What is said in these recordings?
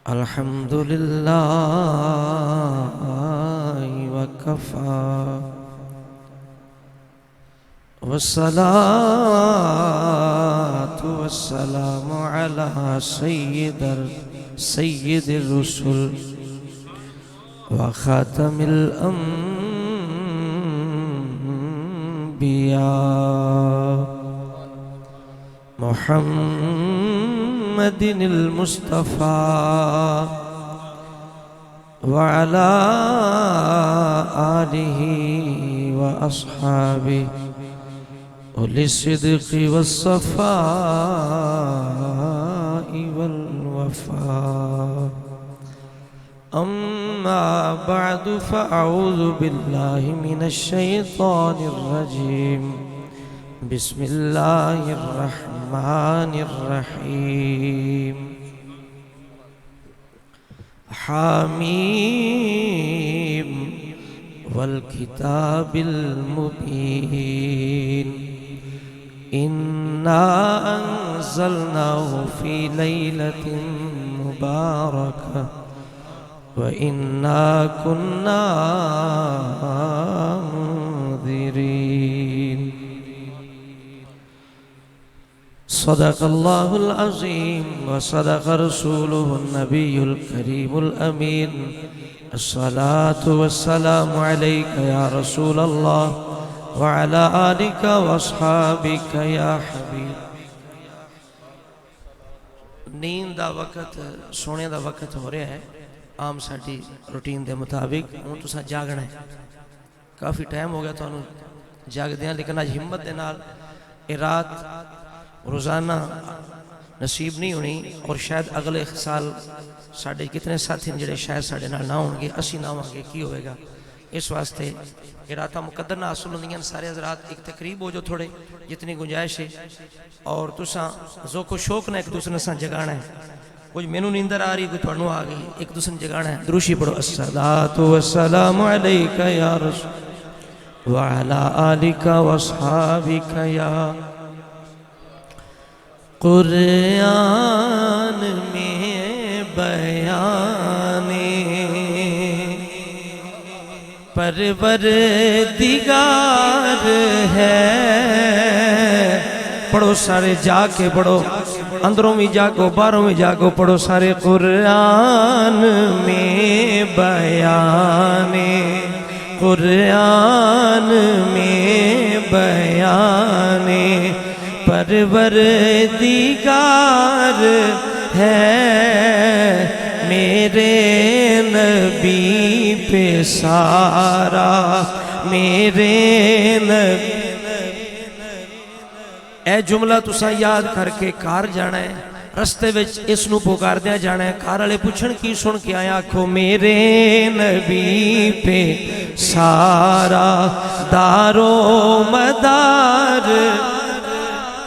الحمد لله وكفى والصلاة والسلام على سيد الرسل وخاتم الأنبياء محمد المصطفى وعلى آله وأصحابه أولي الصدق والصفاء والوفاء. أما بعد فأعوذ بالله من الشيطان الرجيم. بسم الله الرحمن الرحيم. حميم والكتاب المبين. إنا أنزلناه في ليلة مباركة وإنا كنا منذرين. صدق الله العظيم وصدق رسوله النبي الكريم الأمين. الصلاة والسلام عليك يا رسول الله وعلى آلك وأصحابك يا حبيب. نیند دا وقت سونے دا وقت ہو رہا ہے عام ساڈی روٹین دے مطابق. ہوں تساں جاگنا ہے، کافی ٹائم ہو گیا تانوں جاگدیاں، لیکن آج ہمت دے نال اے رات روزانہ نصیب نہیں ہونی، اور شاید اگلے سال ساڈے کتنے ساتھی جڑے شاید ساڈے نال نہ ہون گے، اسی نہ ہوں گے، کی ہوئے گا. اس واسطے یہ راتاں مقدر نہ حاصل ہوندیاں. سارے حضرات ایک تقریب ہو جو تھوڑے جتنی گنجائش ہے، اور تساں ذوق و شوق نہ ایک دوسرے سے جگانا ہے. کچھ مینوں نیندر آ رہی، کوئی تانوں آ گئی، ایک دوسرے جگانا ہے. دروشی پڑھو. الصلاۃ والسلام علیک یا رسول وعلی آلک واصحابک یا. قرآن میں بیان پروردگار ہے. پڑھو سارے جا کے پڑھو، اندروں میں جاگو باہروں میں جاگو، پڑھو سارے. قرآن میں بیان، قرآن میں بیان پروردگار ہے. میرے نبی پہ سارا، میرے نبی. اے جملہ تساں یاد کر کے کار جانا ہے، رستے وچ اس نو پکار دیا جانا ہے. کار والے پوچھن کی سن کے آیا، آکھو میرے نبی پہ سارا دارو مدار.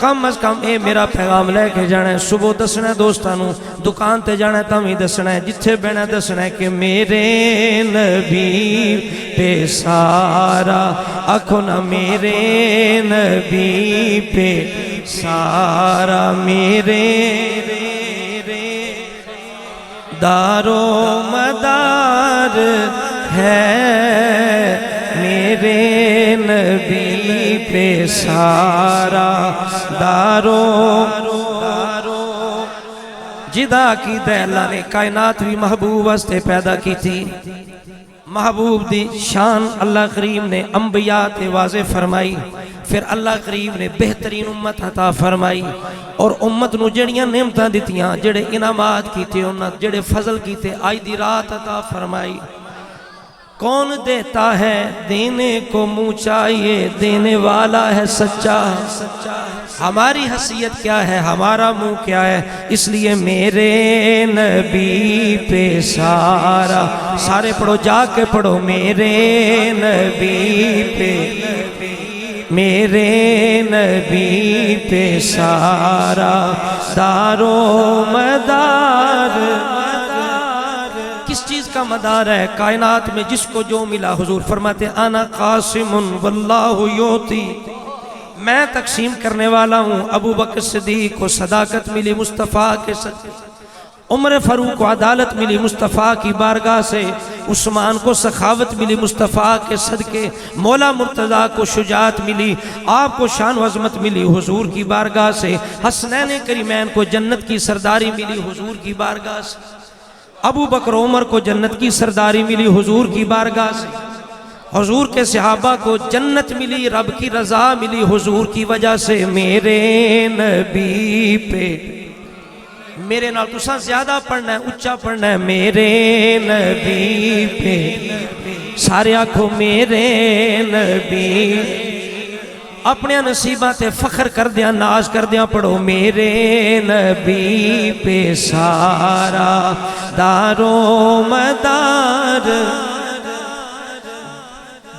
کم از کم اے میرا پیغام لے کے جانا ہے. صبح دسنا ہے دوستانوں، دکان تے جانا ہے تاں دسنا ہے، جتھے بہنا دسنا ہے کہ میرے نبی پہ سارا. آکھو نا میرے نبی پہ سارا، میرے دارو مدار ہے. میرے نبی پہ سارا دارو. جدا کی دے اللہ نے کائنات بھی محبوب واسطے پیدا کی تھی. محبوب دی شان اللہ کریم نے انبیاء تے واضح فرمائی. پھر اللہ کریم نے بہترین امت عطا فرمائی، اور امت نو جڑیاں نعمتاں دتیاں، جڑے انعامات کیتے، انہاں جڑے فضل کیتے، آج دی رات عطا فرمائی. کون دیتا ہے دینے کو منہ چاہیے، دینے والا ہے سچا. ہماری حیثیت کیا ہے، ہمارا منہ کیا ہے، اس لیے میرے نبی پہ سارا. سارے پڑھو، جا کے پڑھو. میرے نبی پہ، میرے نبی پہ سارا دارو مدار. کس چیز کا مدار ہے کائنات میں؟ جس کو جو ملا. حضور فرماتے انا قاسم واللہ یعطی، میں تقسیم کرنے والا ہوں. ابو بکر صدیق کو صداقت ملی مصطفیٰ کے ساتھ، عمر فاروق کو عدالت ملی مصطفیٰ کی بارگاہ سے، عثمان کو سخاوت ملی مصطفیٰ کے صدقے، مولا مرتضیٰ کو شجاعت ملی، آپ کو شان و عظمت ملی حضور کی بارگاہ سے، حسنین کریمین کو جنت کی سرداری ملی حضور کی بارگاہ سے، ابو بکر عمر کو جنت کی سرداری ملی حضور کی بارگاہ سے، حضور کے صحابہ کو جنت ملی، رب کی رضا ملی حضور کی وجہ سے۔ میرے نبی پہ میرے نال تساں زیادہ پڑھنا ہے، اچھا پڑھنا ہے، میرے نبی پہ سارے آنکھوں میرے نبی، اپنے نصیبات فخر کر دیا، ناز کر دیا، پڑھو میرے نبی پہ سارا دارو مدار،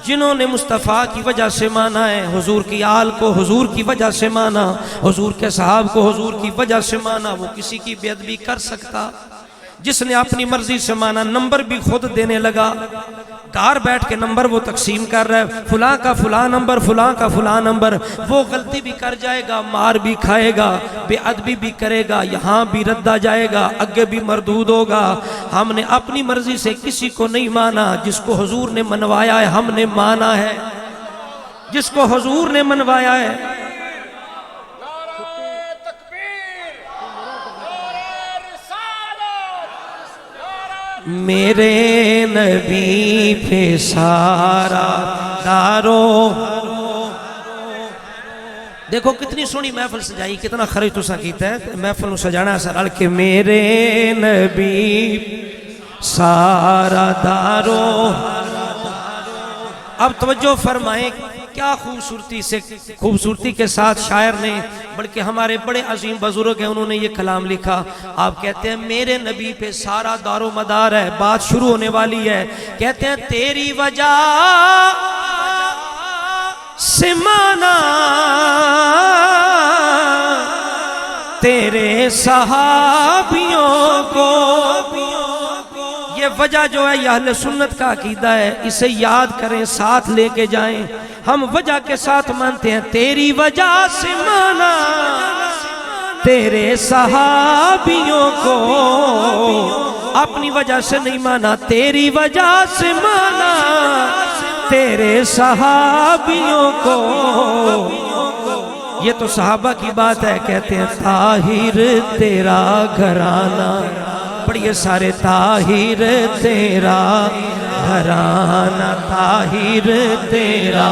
جنہوں نے مصطفیٰ کی وجہ سے مانا ہے، حضور کی آل کو حضور کی وجہ سے مانا، حضور کے صحاب کو حضور کی وجہ سے مانا، وہ کسی کی بے ادبی کر سکتا؟ جس نے اپنی مرضی سے مانا، نمبر بھی خود دینے لگا، گھر بیٹھ کے نمبر وہ تقسیم کر رہا ہے، فلاں کا فلاں نمبر، فلاں کا فلاں نمبر، وہ غلطی بھی کر جائے گا، مار بھی کھائے گا، بے ادبی بھی کرے گا، یہاں بھی ردا جائے گا، اگے بھی مردود ہوگا۔ ہم نے اپنی مرضی سے کسی کو نہیں مانا، جس کو حضور نے منوایا ہے ہم نے مانا ہے، جس کو حضور نے منوایا ہے۔ میرے نبی پہ سارا دارو، دیکھو کتنی سونی محفل سجائی، کتنا خرچ تسا کیتا ہے محفل نو سجانا سر رل کے۔ میرے نبی سارا دارو، اب توجہ فرمائیں کیا خوبصورتی کے ساتھ شاعر نے، بلکہ ہمارے بڑے عظیم بزرگ ہیں، انہوں نے یہ کلام لکھا۔ آپ کہتے ہیں میرے نبی پہ سارا دار و مدار ہے، بات شروع ہونے والی ہے، کہتے ہیں تیری وجہ سے مانا تیرے صحابیوں کو، یہ وجہ جو ہے یہ اہل سنت کا عقیدہ ہے، اسے یاد کریں، ساتھ لے کے جائیں۔ ہم وجہ کے ساتھ مانتے ہیں، تیری وجہ سے مانا تیرے صحابیوں کو، اپنی وجہ سے نہیں مانا، تیری وجہ سے مانا تیرے صحابیوں کو۔ یہ تو صحابہ کی بات ہے، کہتے ہیں طاہر تیرا گھرانہ، پڑھئے سارے، طاہر تیرا گھرانہ، طاہر تیرا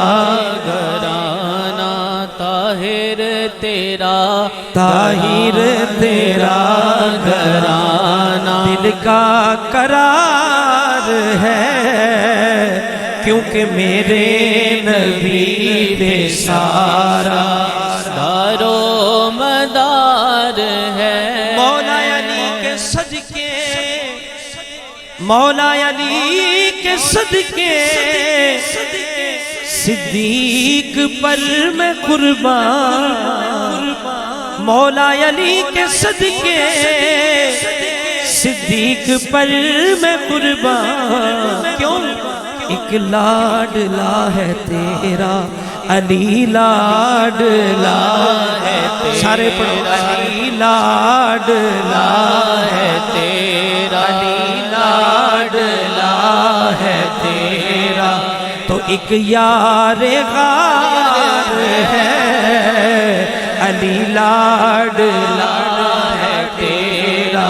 گھرانہ، طاہر تیرا، طاہر تیرا گھرانہ، دل کا قرار ہے، کیونکہ میرے نبی پہ سارا دار و مدار ہے۔ مولا علی کے صدقے، مولا علی کے صدقے، صدیق پر میں قربان، مولا علی کے صدقے، صدیق پر میں قربان، کیوں؟ ایک لاڈلا ہے تیرا علی، لاڈلا ہے تیرا، سارے پڑھو، علی لاڈلا ہے تیرا، علی لاڈلا ہے تیرا، تو ایک یار غار ہے، علی لاڈلا ہے تیرا،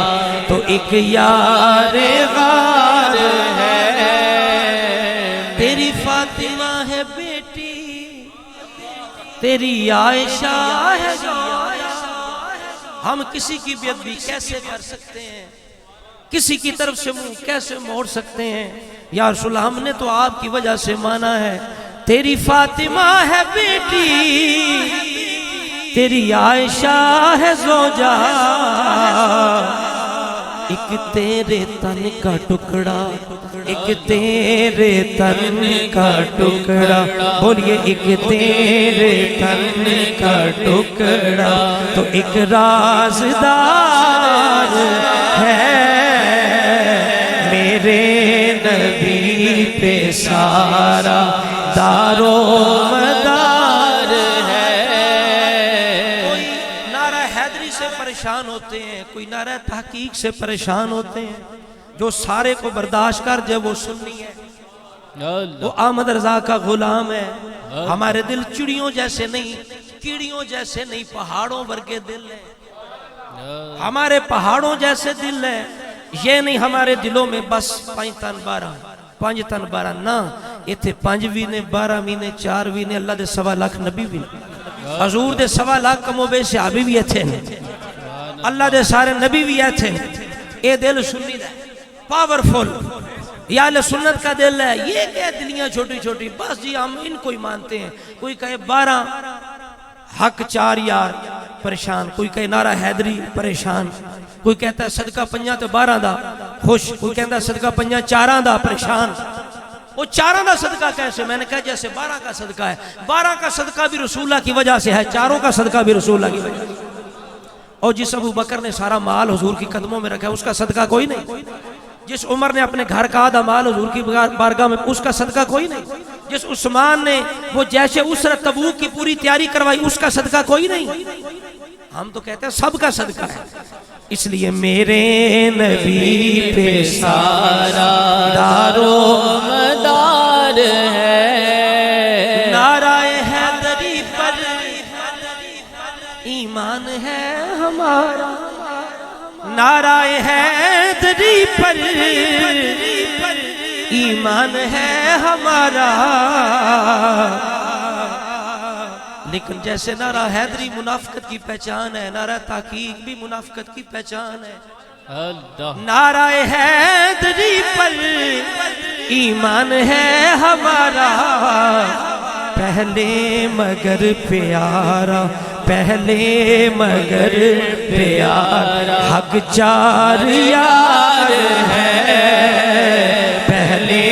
تو ایک یار غار ہے۔ تیری فاطمہ ہے بیٹی، تیری عائشہ ہے زوجہ، ہم کسی کی بے ادبی کیسے کر سکتے ہیں؟ کسی کی طرف سے منہ کیسے موڑ سکتے ہیں؟ یا رسول اللہ، ہم نے تو آپ کی وجہ سے مانا ہے، تیری فاطمہ ہے بیٹی، تیری عائشہ ہے زوجہ، ایک تیرے تن کا ٹکڑا، ایک تیرے تن کا ٹکڑا، بولیے ایک تیرے تن کا ٹکڑا، تو ایک رازدار ہے، میرے نبی پہ سارا دار و مدار ہے۔ کوئی نعرہ حیدری سے پریشان پریشان ہوتے ہیں، کوئی نعرہ تحقیق سے پریشان ہوتے ہیں، جو سارے کو برداشت کر جائے وہ سنی ہے، وہ احمد رضا کا غلام ہے۔ ہمارے دل چڑیوں جیسے نہیں، کیڑیوں جیسے نہیں، پہاڑوں ورگے دل ہے، ہمارے پہاڑوں جیسے دل ہے۔ یہ نہیں ہمارے دلوں میں بس 5 تن 12 نہ، یہ تھے 5 بھی نے 12 بھی نے 4 بھی نے، اللہ دے 1.25 لاکھ نبی بھی نے، حضور دے 1.25 لاکھ کم و بیش صحابی بھی تھے، اللہ دے سارے نبی بھی تھے۔ اے دل سنی ہے، پاورفل، یا اہل سنت کا دل ہے۔ یہ کیا دلیاں چھوٹی چھوٹی، بس جی ہم ان کو ہی مانتے ہیں۔ کوئی کہے 12 حق 4 یار پریشان، کوئی کہے نعرہ حیدری پریشان، کوئی کہتا ہے صدقہ 5 تو 12 دا خوش، کوئی کہتا ہے صدقہ 5 4 دا پریشان۔ وہ 4 دا صدقہ کیسے؟ میں نے کہا جیسے 12 کا صدقہ ہے، 12 کا صدقہ بھی رسول اللہ کی وجہ سے ہے، 4 کا صدقہ بھی رسول اللہ کی وجہ سے۔ اور جس ابو بکر نے سارا مال حضور کی قدموں میں رکھا ہے، اس کا صدقہ کوئی نہیں۔ جس عمر نے اپنے گھر کا آدھا مال حضور کی بارگاہ میں، اس کا صدقہ کوئی نہیں۔ جس عثمان نے وہ جیسے اسرت تبوک کی پوری تیاری کروائی، اس کا صدقہ کوئی نہیں۔ ہم تو کہتے ہیں سب کا صدقہ ہے۔ اس لیے میرے نبی پہ سارا دارو مدار ہے، نعرہ حیدری پر ایمان ہے ہمارا، نعرہ حیدری پر ایمان ہے ہمارا۔ لیکن جیسے نعرہ حیدری منافقت کی پہچان ہے، نعرہ تحقیق بھی منافقت کی پہچان ہے۔ نعرہ حیدری پر ایمان ہے ہمارا، پہلے مگر پیارا، پہلے مگر پیارا، حق 4 یار ہے، پہلے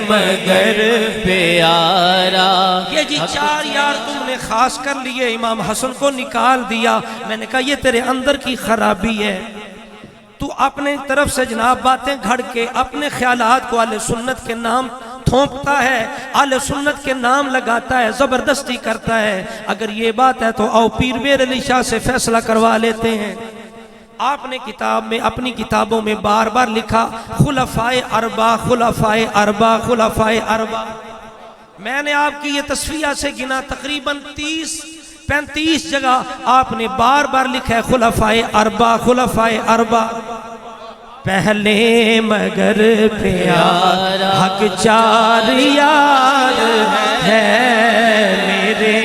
مگر پیارا۔ یہ جی 4 یار تم نے خاص کر لیے، امام حسن کو نکال دیا۔ میں نے کہا یہ تیرے اندر کی خرابی ہے، تو اپنے طرف سے جناب باتیں گھڑ کے اپنے خیالات کو اہل سنت کے نام تھونکتا ہے، اہل سنت کے نام لگاتا ہے، زبردستی کرتا ہے۔ اگر یہ بات ہے تو آؤ پیر میر علی شاہ سے فیصلہ کروا لیتے ہیں۔ آپ نے کتاب میں، اپنی کتابوں میں بار بار لکھا خلفائے اربع، خلفائے اربع، خلفائے اربع۔ میں نے آپ کی یہ تصفیہ سے گنا تقریباً 35 جگہ آپ نے بار بار لکھا ہے خلفائے اربع، خلفائے اربع۔ پہلے مگر پیارا، حق 4 یار ہے، میرے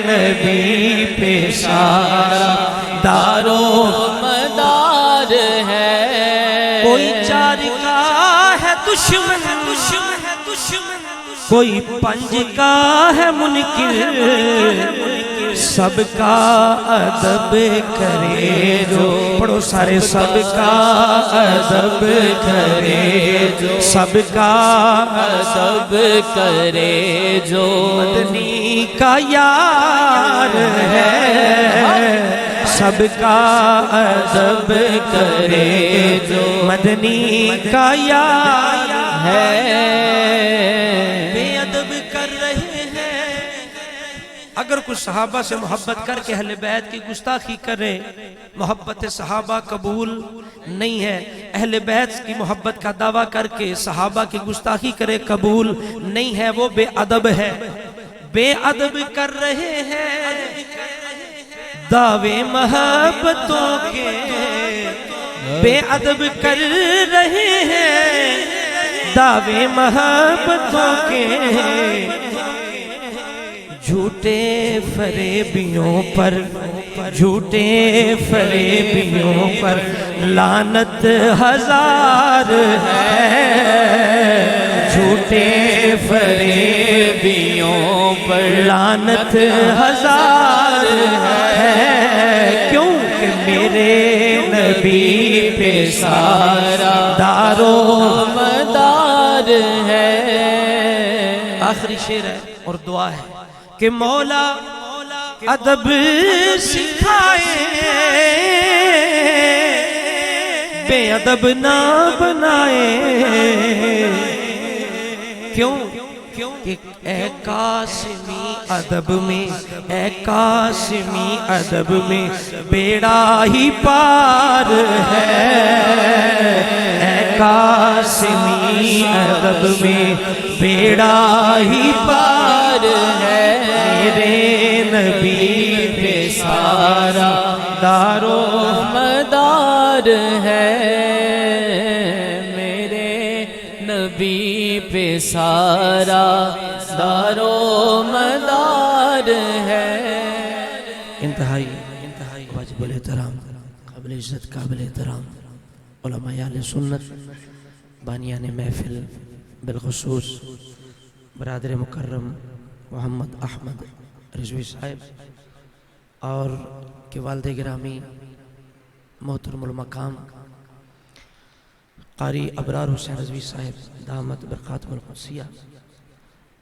نبی پہ سارا دارو مدار ہے۔ کوئی 4 کا ہے دشمن، کوئی 5 کا ہے منکر، سب کا ادب کرے جو، پڑھو سارے، سب کا ادب کرے جو، سب کا ادب کرے جو، مدنی کا یار ہے، سب کا ادب کرے جو، مدنی کا یار ہے۔ بے ادب کر رہے ہیں۔ اگر کچھ صحابہ سے محبت کر کے اہل بیت کی گستاخی کرے، محبت صحابہ قبول نہیں ہے۔ اہل بیت کی محبت کا دعویٰ کر کے صحابہ کی گستاخی کرے، قبول نہیں ہے، وہ بے ادب ہے۔ بے ادب کر رہے ہیں دعوے محبتوں کے، بے ادب کر رہے ہیں دعوے محبتوں کے، جھوٹے فریبیوں پر، جھوٹے فریبیوں پر لعنت 1000 ہے، جھوٹے فریبیوں پر لعنت 1000 ہے، کیونکہ میرے نبی پہ سارا دارو مدار ہے۔ آخری شعر ہے اور دعا ہے کہ مولا ادب سکھائے، بے ادب نہ بنائے، کیوں کہ اے قاسمی ادب میں، اے قاسمی ادب میں بیڑا ہی پار ہے، اے قاسمی ادب میں بیڑا ہی پار ہے، میرے نبی پہ سارا دارو مدار ہے، میرے نبی پہ سارا دارو مدار ہے۔ انتہائی واجب الاحترام، قابل عزت، قابل احترام علماء اہل سنت، بانیان محفل، بالخصوص برادر مکرم محمد احمد رضوی صاحب اور کے والد گرامی محترم المقام قاری ابرار حسین رضوی صاحب دامت برکاتہم القدسیہ،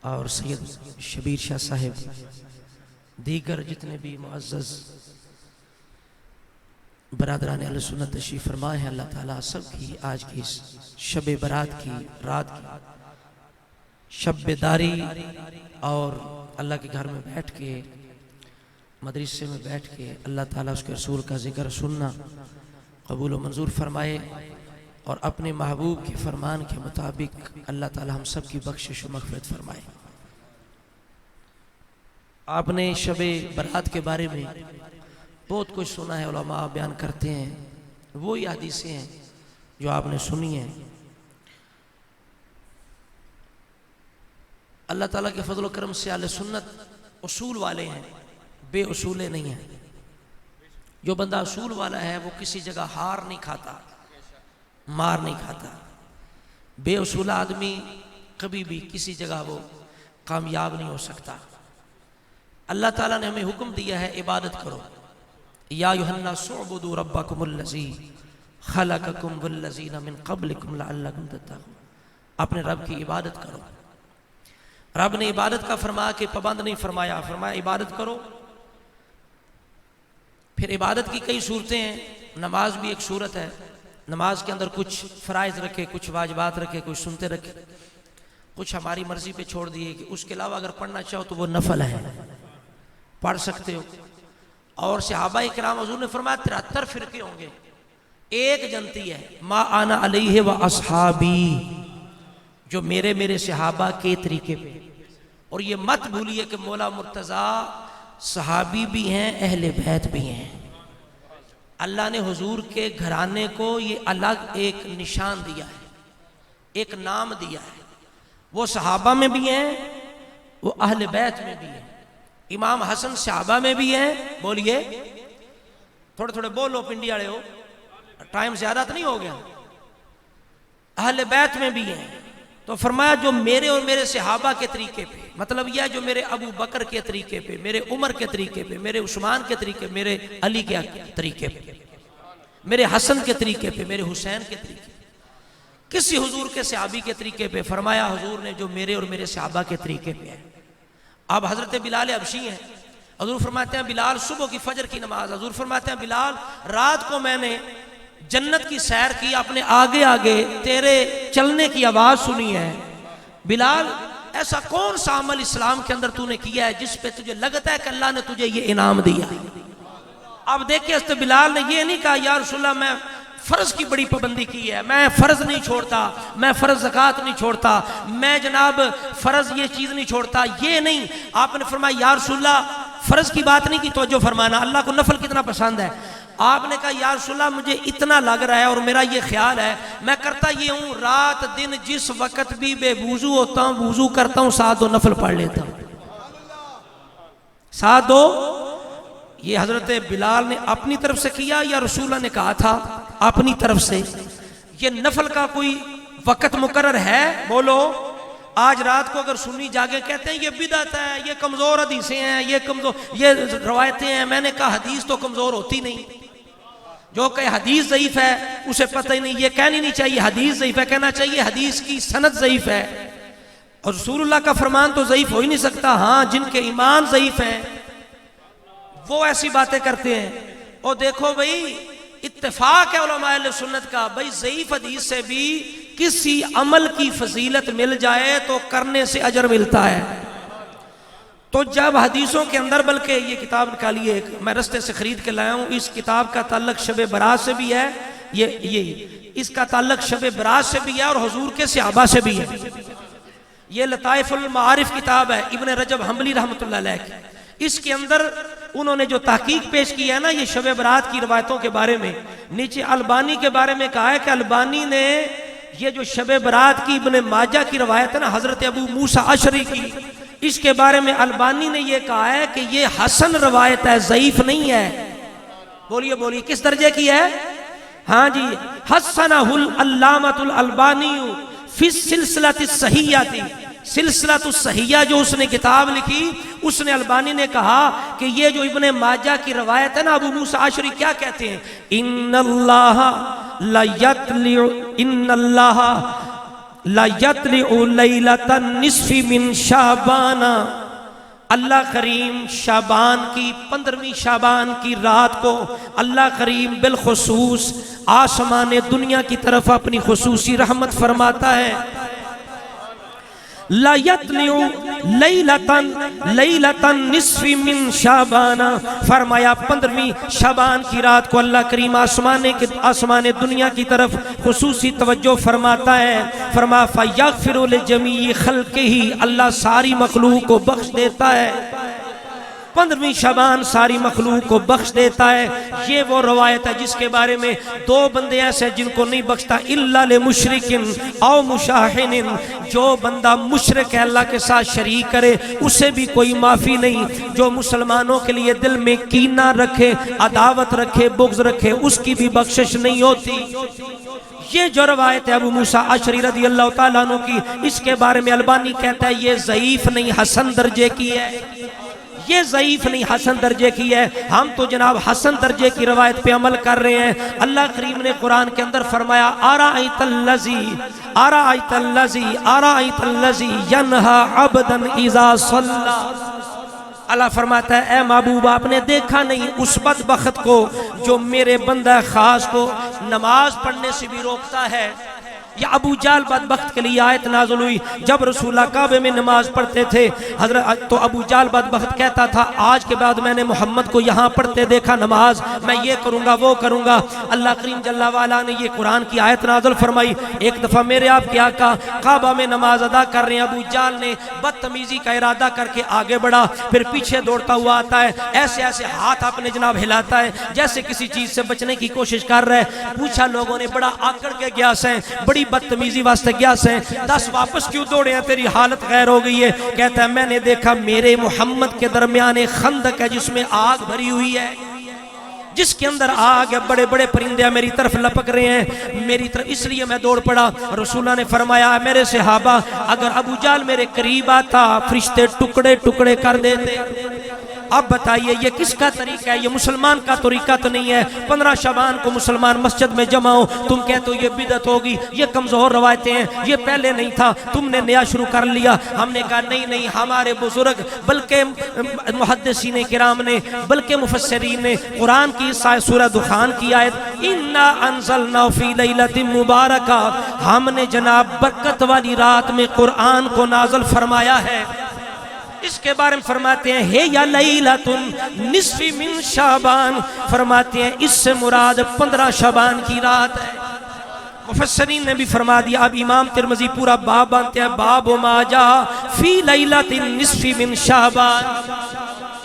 اور سید شبیر شاہ صاحب، دیگر جتنے بھی معزز برادران اہل سنت تشریف فرمائے ہیں، اللہ تعالیٰ سب کی آج کی اس شب برات کی رات کی شب بیداری اور اللہ کے گھر میں بیٹھ کے، مدرسے میں بیٹھ کے اللہ تعالیٰ اس کے رسول کا ذکر سننا قبول و منظور فرمائے، اور اپنے محبوب کے فرمان کے مطابق اللہ تعالیٰ ہم سب کی بخشش و مغفرت فرمائے۔ آپ نے شب برات کے بارے میں بہت کچھ سنا ہے، علماء بیان کرتے ہیں، وہی حدیثیں ہیں جو آپ نے سنی ہیں۔ اللہ تعالیٰ کے فضل و کرم سے اہل سنت اصول والے ہیں، بے اصولے نہیں ہیں۔ جو بندہ اصول والا ہے وہ کسی جگہ ہار نہیں کھاتا، مار نہیں کھاتا۔ بے اصول آدمی کبھی بھی کسی جگہ وہ کامیاب نہیں ہو سکتا۔ اللہ تعالیٰ نے ہمیں حکم دیا ہے عبادت کرو، یا ایھا الناس اعبدوا ربکم الذی خلقکم والذین من قبلکم لعلکم تتقون، اپنے رب کی عبادت کرو۔ رب نے عبادت کا فرمایا کہ پابند نہیں فرمایا، فرمایا عبادت کرو۔ پھر عبادت کی کئی صورتیں ہیں، نماز بھی ایک صورت ہے، نماز کے اندر کچھ فرائض رکھے، کچھ واجبات رکھے، کچھ سنتے رکھے، کچھ ہماری مرضی پہ چھوڑ دیے کہ اس کے علاوہ اگر پڑھنا چاہو تو وہ نفل ہے، پڑھ سکتے ہو۔ اور صحابہ کرام حضور نے فرمایا 73 فرقے ہوں گے، ایک جنتی ہے، ما انا علیہ و اصحابی، جو میرے صحابہ کے طریقے پہ۔ اور یہ مت بھولیے کہ مولا مرتضیٰ صحابی بھی ہیں، اہل بیت بھی ہیں۔ اللہ نے حضور کے گھرانے کو یہ الگ ایک نشان دیا ہے، ایک نام دیا ہے۔ وہ صحابہ میں بھی ہیں، وہ اہل بیت میں بھی ہیں۔ امام حسن صحابہ میں بھی ہیں، بولیے تھوڑے تھوڑے بولو پنڈی والے ہو، ٹائم زیادہ تو نہیں ہو گیا۔ اہل بیت میں بھی ہیں، تو فرمایا جو میرے اور میرے صحابہ کے طریقے پہ، مطلب یہ جو میرے ابو بکر کے طریقے پہ، میرے عمر کے طریقے پہ، میرے عثمان کے طریقے، میرے علی کے طریقے پہ، میرے حسن کے طریقے پہ، میرے حسین کے طریقے پہ، کسی حضور کے صحابی کے طریقے پہ، فرمایا حضور نے جو میرے اور میرے صحابہ کے طریقے پہ ہے۔ اب حضرت بلال حبشی ہیں، حضور فرماتے ہیں بلال صبح کی فجر کی نماز، حضور فرماتے ہیں بلال رات کو میں نے جنت کی سیر کی، اپنے آگے آگے تیرے چلنے کی آواز سنی ہے۔ بلال ایسا کون سا عمل اسلام کے اندر تو نے کیا ہے جس پہ تجھے لگتا ہے کہ اللہ نے تجھے یہ انعام دیا؟ اب دیکھیں حضرت بلال نے یہ نہیں کہا یا رسول اللہ میں فرض کی بڑی پابندی کی ہے، میں فرض نہیں چھوڑتا، میں فرض زکوٰۃ نہیں چھوڑتا، میں جناب فرض یہ چیز نہیں چھوڑتا، یہ نہیں۔ آپ نے فرمایا یا رسول اللہ فرض کی بات نہیں کی، توجہ فرمانا، اللہ کو نفل کتنا پسند ہے۔ آپ نے کہا یا رسول اللہ مجھے اتنا لگ رہا ہے اور میرا یہ خیال ہے، میں کرتا یہ ہوں رات دن جس وقت بھی بے وضو ہوتا ہوں وضو کرتا ہوں، ساتھ دو نفل پڑھ لیتا ہوں، ساتھ دو۔ یہ حضرت بلال نے اپنی طرف سے کیا یا رسول اللہ نے کہا تھا؟ اپنی طرف سے۔ یہ نفل کا کوئی وقت مقرر ہے؟ بولو۔ آج رات کو اگر سنی جاگے کہتے ہیں یہ بدعت ہے، یہ کمزور حدیثیں ہیں، یہ روایتیں ہیں، میں نے کہا حدیث تو کمزور ہوتی نہیں، جو کہ حدیث ضعیف ہے اسے پتہ ہی نہیں، یہ کہنی نہیں چاہیے حدیث ضعیف ہے، کہنا چاہیے حدیث کی سند ضعیف ہے۔ اور رسول اللہ کا فرمان تو ضعیف ہو ہی نہیں سکتا۔ ہاں جن کے ایمان ضعیف ہیں وہ ایسی باتیں کرتے ہیں۔ اور دیکھو بھئی اتفاق ہے علماء اہل سنت کا، بھئی ضعیف حدیث سے بھی کسی عمل کی فضیلت مل جائے تو کرنے سے اجر ملتا ہے. تو جب حدیثوں کے اندر، بلکہ یہ کتاب نکالی ہے، میں رستے سے خرید کے لایا ہوں، اس کتاب کا تعلق شب برات سے بھی ہے، اس کا تعلق شب برات سے بھی ہے اور حضور کے صحابہ سے بھی ہے. یہ لطائف المعارف کتاب ہے ابن رجب حنبلی رحمۃ اللہ علیہ کی. اس کے اندر انہوں نے جو تحقیق پیش کی ہے نا یہ شب برات کی روایتوں کے بارے میں، نیچے البانی کے بارے میں کہا ہے کہ البانی نے یہ جو شب برات کی ابن ماجہ کی روایت ہے نا حضرت ابو موسیٰ اشعری کی، اس کے بارے میں البانی نے یہ کہا ہے کہ یہ حسن روایت ہے، ضعیف نہیں ہے. بولیے بولیے کس درجے کی ہے؟ ہاں جی، حسنہ العلامۃ الالبانی فی السلسلۃ الصحیحہ، سلسلۃ الصحیحہ جو اس نے کتاب لکھی، اس نے البانی نے کہا کہ یہ جو ابن ماجہ کی روایت ہے نا، ابو موسیٰ اشعری کیا کہتے ہیں؟ ان اللہ لا یطلع لیلۃ النصف من شعبان، اللہ کریم شعبان کی 15ویں شعبان کی رات کو اللہ کریم بالخصوص آسمان دنیا کی طرف اپنی خصوصی رحمت فرماتا ہے. لا یطلع لیلۃ النصف من شعبان، فرمایا 15ویں شعبان کی رات کو اللہ کریم آسمان دنیا کی طرف خصوصی توجہ فرماتا ہے. فرمایا فیغفر لجمیع خلقہ، اللہ ساری مخلوق کو بخش دیتا ہے. 15ویں شعبان ساری مخلوق کو بخش دیتا ہے. یہ وہ روایت ہے جس کے بارے میں 2 بندے ایسے جن کو نہیں بخشتا، الا لمشرک او مشاحن، جو بندہ مشرک ہے اللہ کے ساتھ شریک کرے اسے بھی کوئی معافی نہیں، جو مسلمانوں کے لیے دل میں کینہ رکھے، عداوت رکھے، بغض رکھے، اس کی بھی بخشش نہیں ہوتی. یہ جو روایت ہے ابو موسیٰ اشعری رضی اللہ تعالیٰ عنہ کی، اس کے بارے میں البانی کہتا ہے یہ ضعیف نہیں، حسن درجے کی ہے. یہ ضعیف نہیں، حسن درجے کی ہے. ہم تو جناب حسن درجے کی روایت پہ عمل کر رہے ہیں. اللہ کریم نے قرآن کے اندر فرمایا ارأیت الذی ینہا عبدا اذا صلی، اللہ فرماتا ہے اے محبوب آپ نے دیکھا نہیں اس بدبخت کو جو میرے بندہ خاص کو نماز پڑھنے سے بھی روکتا ہے. یا ابو جہل بدبخت کے لیے آیت نازل ہوئی جب رسول اللہ کعبے میں نماز پڑھتے تھے حضرت، تو ابو جہل بدبخت کہتا تھا آج کے بعد میں نے محمد کو یہاں پڑھتے دیکھا نماز، میں یہ کروں گا وہ کروں گا. اللہ کریم جل وعلا نے یہ قرآن کی آیت نازل فرمائی. ایک دفعہ میرے آپ کے آقا کعبہ میں نماز ادا کر رہے ہیں، ابو جہل نے بدتمیزی کا ارادہ کر کے آگے بڑھا، پھر پیچھے دوڑتا ہوا آتا ہے، ایسے ایسے ہاتھ اپنے جناب ہلاتا ہے جیسے کسی چیز سے بچنے کی کوشش کر رہا ہے. پوچھا لوگوں نے بڑا آکڑ کے گیا سے، بڑی بدتمیزی واسطے گیا سے، 10 واپس کیوں دوڑے ہیں، تیری حالت غیر ہو گئی ہے. کہتا ہے میں نے دیکھا میرے محمد کے درمیان ایک خندق ہے جس میں آگ بھری ہوئی ہے، جس کے اندر آگ ہے، بڑے بڑے پرندے میری طرف لپک رہے ہیں میری طرف، اس لیے میں دوڑ پڑا. رسول اللہ نے فرمایا میرے صحابہ اگر ابو جہل میرے قریب آتا فرشتے ٹکڑے ٹکڑے کر دیتے. اب بتائیے یہ کس کا طریقہ ہے؟ یہ مسلمان کا طریقہ تو نہیں ہے. 15 شعبان کو مسلمان مسجد میں جمع ہو، تم کہتے ہو یہ بدعت ہوگی، یہ کمزور روایتیں ہیں، یہ پہلے نہیں تھا، تم نے نیا شروع کر لیا. ہم نے کہا نہیں نہیں، ہمارے بزرگ بلکہ محدثین کرام نے بلکہ مفسرین نے قرآن کی سورہ دخان کی آیت انا انزلنا فی لیلۃ مبارکہ، ہم نے جناب برکت والی رات میں قرآن کو نازل فرمایا ہے. اس کے بارے میں فرماتے ہیں ہے یا لیلۃ نصف من شعبان، فرماتے ہیں اس سے مراد 15 شعبان کی رات ہے. مفسرین نے بھی فرما دیا. اب امام ترمذی پورا باب باندھتے ہیں باب ما جاء فی لیلۃ النصف من شعبان.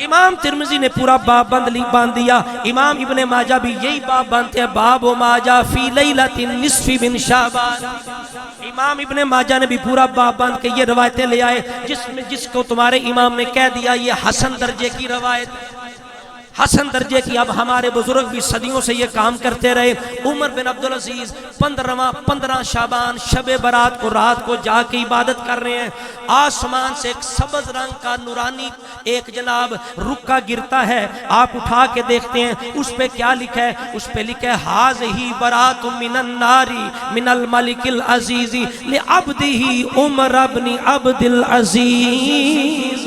امام ترمذی نے پورا باب باندھ دیا. امام ابن ماجہ بھی یہی باب باندھتے ہیں باب ما جاء فی لیلۃ النصف من شعبان. امام ابن ماجہ نے بھی پورا باب باندھ کے یہ روایتیں لے آئے جس کو تمہارے امام نے کہہ دیا یہ حسن درجے کی روایت، حسن درجے کی. اب ہمارے بزرگ بھی صدیوں سے یہ کام کرتے رہے. عمر بن عبدالعزیز 15 شعبان شب برات کو رات کو جا کے عبادت کر رہے ہیں. آسمان سے ایک سبز رنگ کا نورانی ایک جناب رکا گرتا ہے. آپ اٹھا کے دیکھتے ہیں اس پہ کیا لکھا ہے؟ اس پہ لکھا ہے ھذہ برات من النار من الملک العزیز لعبدہ عمر بن عبد العزیز.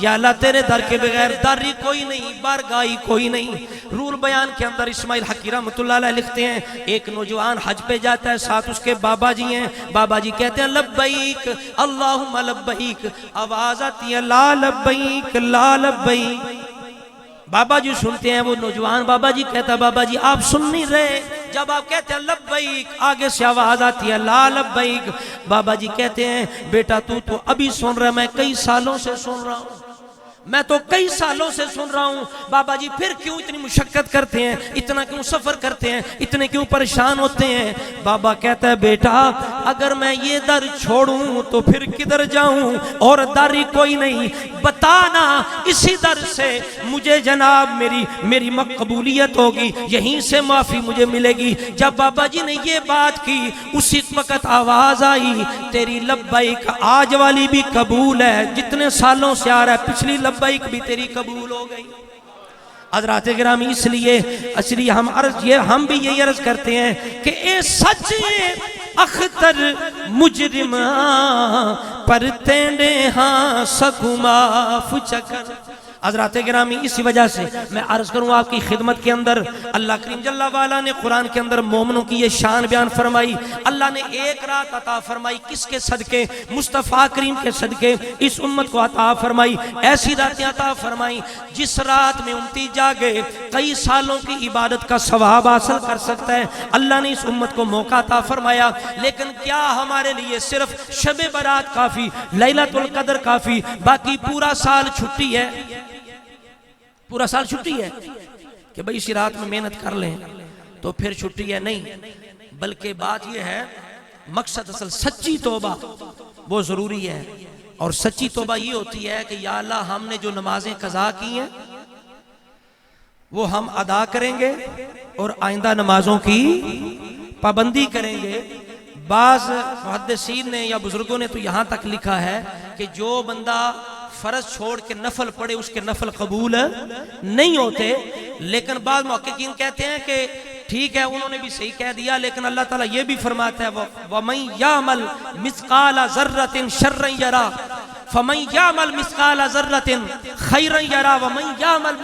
یا اللہ تیرے در کے بغیر داری کوئی نہیں، بارگاہی کوئی نہیں۔ رول بیان کے اندر اسماعیل حقی رحمۃ اللہ علیہ لکھتے ہیں ایک نوجوان حج پہ جاتا ہے، ساتھ اس کے بابا جی ہیں، بابا جی کہتے ہیں لبیک اللہم لبیک، آواز آتی ہے لا لبیک لا لبیک۔ بابا جی سنتے ہیں، وہ نوجوان بابا جی کہتا ہے بابا جی آپ سن نہیں رہے، جب آپ کہتے ہیں لبیک آگے سے آواز آتی ہے لا لبیک۔ بابا جی کہتے ہیں بیٹا تو ابھی سن رہا ہے، میں کئی سالوں سے سن رہا ہوں، میں تو کئی سالوں سے سن رہا ہوں۔ بابا جی پھر کیوں اتنی مشقت کرتے ہیں، اتنا کیوں سفر کرتے ہیں، اتنے کیوں پریشان ہوتے ہیں؟ بابا کہتا ہے بیٹا اگر میں یہ در چھوڑوں تو پھر کدھر جاؤں، اور داری کوئی نہیں، بتانا اسی در سے مجھے جناب میری مقبولیت ہوگی، یہیں سے معافی مجھے ملے گی۔ جب بابا جی نے یہ بات کی اسی وقت آواز آئی تیری لبیک آج والی بھی قبول ہے، جتنے سالوں سے آ رہا ہے پچھلی لبیک بھی تیری قبول ہو گئی۔ حضرات گرامی اس لیے ہم بھی یہی عرض کرتے ہیں کہ اے سچ اختر مجرم پر تینڈے ہاں سکو معاف چکر۔ حضرات گرامی اسی وجہ سے میں عرض کروں آپ کی خدمت کے اندر، اللہ کریم جل وعلا نے قرآن کے اندر مومنوں کی یہ شان بیان فرمائی۔ اللہ نے ایک رات عطا فرمائی، کس کے صدقے؟ مصطفیٰ کریم کے صدقے اس امت کو عطا فرمائی۔ ایسی راتیں عطا فرمائی جس رات میں امتی جاگے کئی سالوں کی عبادت کا ثواب حاصل کر سکتا ہے۔ اللہ نے اس امت کو موقع عطا فرمایا، لیکن کیا ہمارے لیے صرف شب برات کافی، لیلۃ القدر کافی، باقی پورا سال چھٹی ہے؟ پورا سال چھٹی ہے کہ بھئی اسی رات میں محنت کر لیں تو پھر چھٹی ہے؟ نہیں، بلکہ بات یہ ہے مقصد اصل سچی توبہ وہ ضروری ہے، اور سچی توبہ یہ ہوتی ہے کہ یا اللہ ہم نے جو نمازیں قضا کی ہیں وہ ہم ادا کریں گے اور آئندہ نمازوں کی پابندی کریں گے۔ بعض محدثین نے یا بزرگوں نے تو یہاں تک لکھا ہے کہ جو بندہ فرض چھوڑ کے نفل پڑھے اس کے نفل قبول نہیں ہوتے، لیکن بعض محققین کہتے ہیں کہ ٹھیک ہے انہوں نے بھی صحیح کہہ دیا، لیکن اللہ تعالیٰ یہ بھی فرماتا ہے وَمَن يَعْمَلْ مِثْقَالَ ذَرَّةٍ شَرًّا يَرَى فَمَن يَعْمَلْ مِثْقَالَ ذَرَّةٍ خَيْرًا يَرَى وَمَن يَعْمَلْ